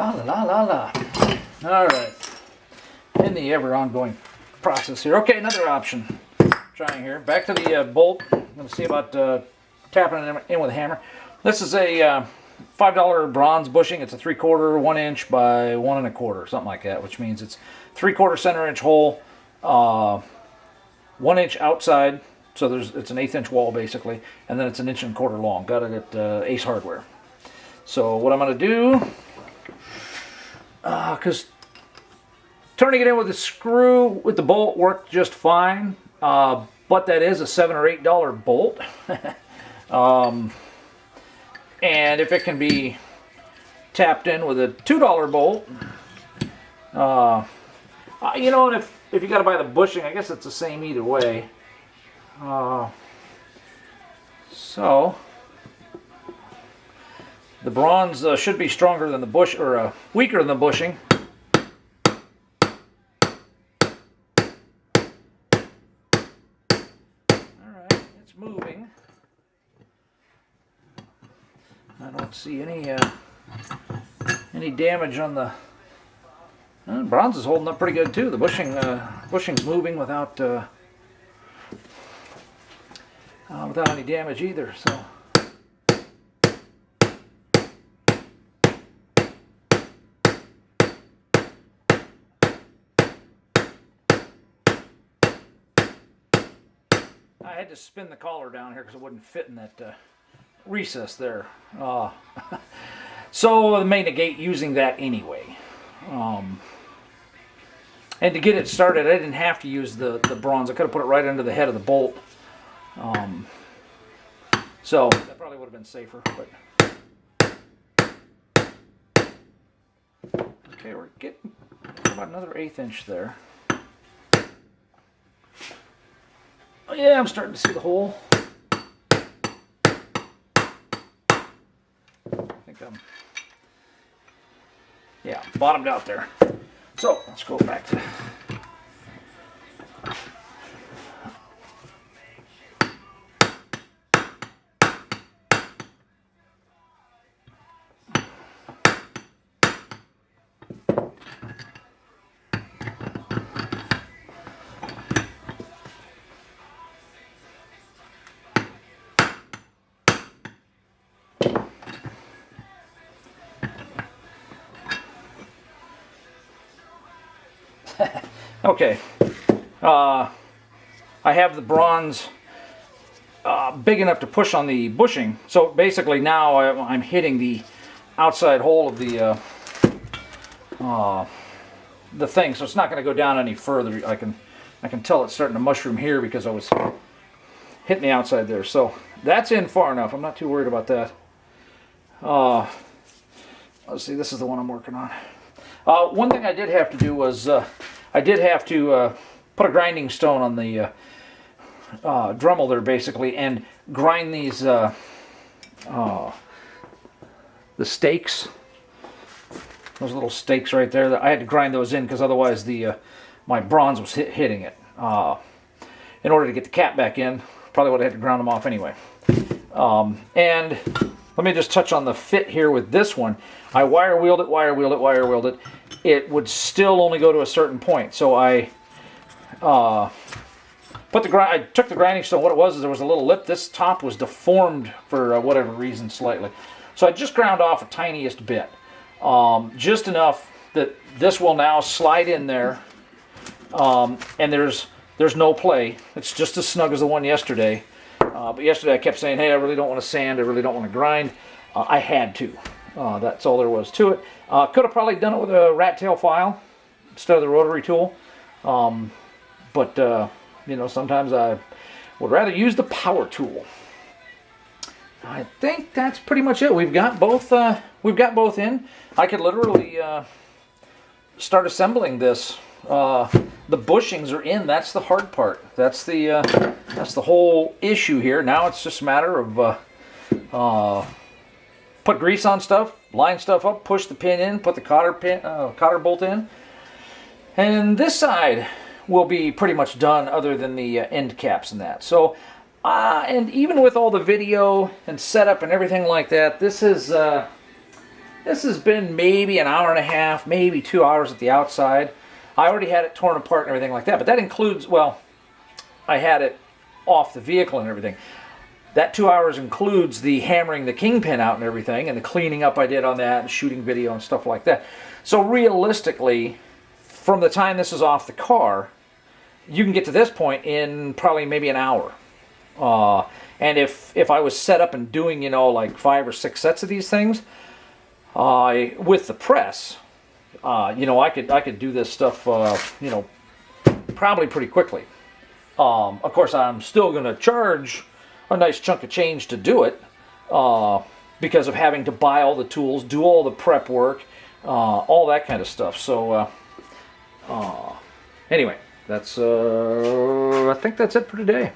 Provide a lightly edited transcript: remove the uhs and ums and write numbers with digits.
La la la la la. All right. In the ever ongoing process here. Okay, another option. Trying here. Back to the bolt. I'm going to see about tapping it in with a hammer. This is a $5 bronze bushing. It's a 3/4, 1 inch by 1 1/4, something like that, which means it's 3/4 center inch hole, 1 inch outside. So it's an 1/8 inch wall basically, and then it's 1 1/4 inch long. Got it at Ace Hardware. So what I'm going to do, because turning it in with a screw with the bolt worked just fine, but that is a $7 or $8 bolt. And if it can be tapped in with a $2 bolt, you know, and if you got to buy the bushing, I guess it's the same either way. So the bronze should be stronger than the bush, or weaker than the bushing. All right, it's moving. I don't see any damage on the. Bronze is holding up pretty good too. The bushing's moving without any damage either. So. I had to spin the collar down here because it wouldn't fit in that recess there. So it may negate using that anyway. And to get it started, I didn't have to use the bronze. I could have put it right under the head of the bolt. So that probably would have been safer. But okay, we're getting about another 1/8 inch there. Oh, yeah, I'm starting to see the hole. I think I'm, yeah, bottomed out there. So let's go back to. Okay, I have the bronze big enough to push on the bushing, so basically now I'm hitting the outside hole of the thing, so it's not going to go down any further. I can tell it's starting to mushroom here because I was hitting the outside there. So that's in far enough. I'm not too worried about that. Let's see, this is the one I'm working on. One thing I did have to do was I did have to put a grinding stone on the Dremel there basically, and grind these the stakes, those little stakes right there. I had to grind those in because otherwise my bronze was hitting it. In order to get the cap back in, probably would have had to ground them off anyway. And let me just touch on the fit here with this one. I wire wheeled it. It would still only go to a certain point. So I took the grinding stone. What it was is there was a little lip. This top was deformed for whatever reason slightly. So I just ground off a tiniest bit. Just enough that this will now slide in there. And there's no play. It's just as snug as the one yesterday. But yesterday I kept saying, hey, I really don't want to sand, I really don't want to grind. I had to. That's all there was to it. Could have probably done it with a rat tail file instead of the rotary tool. But you know, sometimes I would rather use the power tool. I think that's pretty much it. We've got both in. I could literally start assembling this. The bushings are in. That's the hard part. That's the whole issue here. Now it's just a matter of put grease on stuff, line stuff up, push the pin in, put the cotter bolt in, and this side will be pretty much done other than the end caps and that. So and even with all the video and setup and everything like that, this is This has been maybe an hour and a half, maybe 2 hours at the outside. I already had it torn apart and everything like that, but that includes, well, I had it off the vehicle and everything. That 2 hours includes the hammering the Kingpin out and everything, and the cleaning up I did on that, and shooting video and stuff like that. So realistically, from the time this is off the car, you can get to this point in probably maybe an hour. And if I was set up and doing, you know, like 5 or 6 sets of these things, with the press, you know, I could do this stuff, you know, probably pretty quickly. Of course, I'm still going to charge a nice chunk of change to do it, because of having to buy all the tools, do all the prep work, all that kind of stuff. So, anyway, that's I think that's it for today.